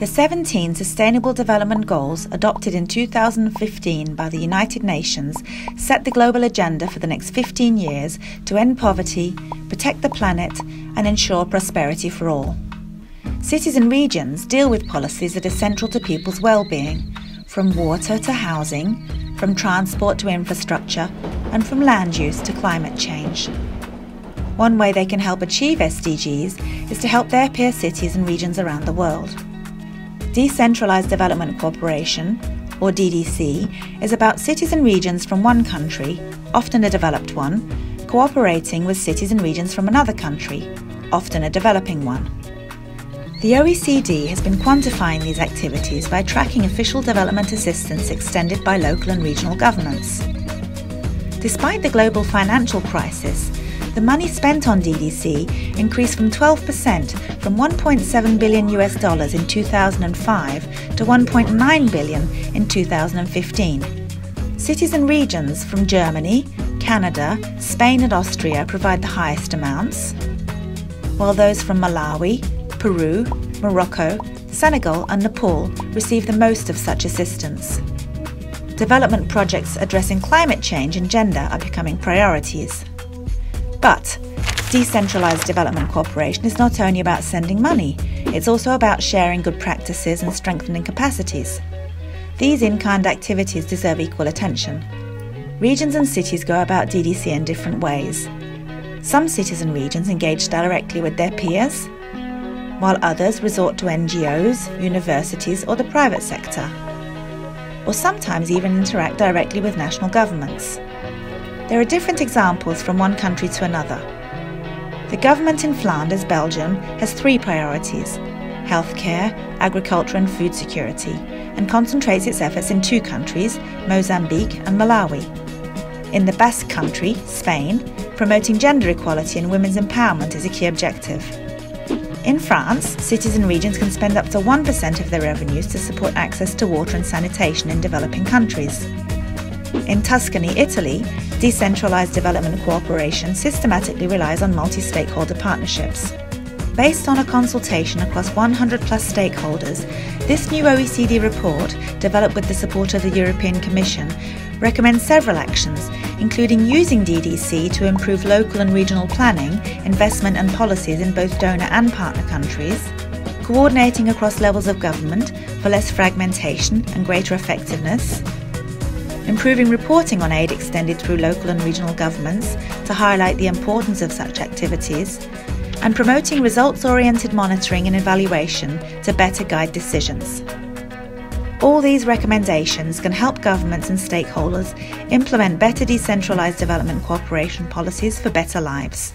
The 17 Sustainable Development Goals adopted in 2015 by the United Nations set the global agenda for the next 15 years to end poverty, protect the planet, and ensure prosperity for all. Cities and regions deal with policies that are central to people's well-being, from water to housing, from transport to infrastructure, and from land use to climate change. One way they can help achieve SDGs is to help their peer cities and regions around the world. Decentralised Development Cooperation, or DDC, is about cities and regions from one country, often a developed one, cooperating with cities and regions from another country, often a developing one. The OECD has been quantifying these activities by tracking official development assistance extended by local and regional governments. Despite the global financial crisis, the money spent on DDC increased from 12% from $1.7 billion in 2005 to $1.9 billion in 2015. Cities and regions from Germany, Canada, Spain and Austria provide the highest amounts, while those from Malawi, Peru, Morocco, Senegal and Nepal receive the most of such assistance. Development projects addressing climate change and gender are becoming priorities. But decentralised development cooperation is not only about sending money, it's also about sharing good practices and strengthening capacities. These in-kind activities deserve equal attention. Regions and cities go about DDC in different ways. Some cities and regions engage directly with their peers, while others resort to NGOs, universities or the private sector, or sometimes even interact directly with national governments. There are different examples from one country to another. The government in Flanders, Belgium, has 3 priorities: healthcare, agriculture and food security, and concentrates its efforts in 2 countries, Mozambique and Malawi. In the Basque Country, Spain, promoting gender equality and women's empowerment is a key objective. In France, cities and regions can spend up to 1% of their revenues to support access to water and sanitation in developing countries. In Tuscany, Italy, decentralised development cooperation systematically relies on multi-stakeholder partnerships. Based on a consultation across 100+ stakeholders, this new OECD report, developed with the support of the European Commission, recommends several actions, including using DDC to improve local and regional planning, investment and policies in both donor and partner countries, coordinating across levels of government for less fragmentation and greater effectiveness, improving reporting on aid extended through local and regional governments to highlight the importance of such activities, and promoting results-oriented monitoring and evaluation to better guide decisions. All these recommendations can help governments and stakeholders implement better decentralised development cooperation policies for better lives.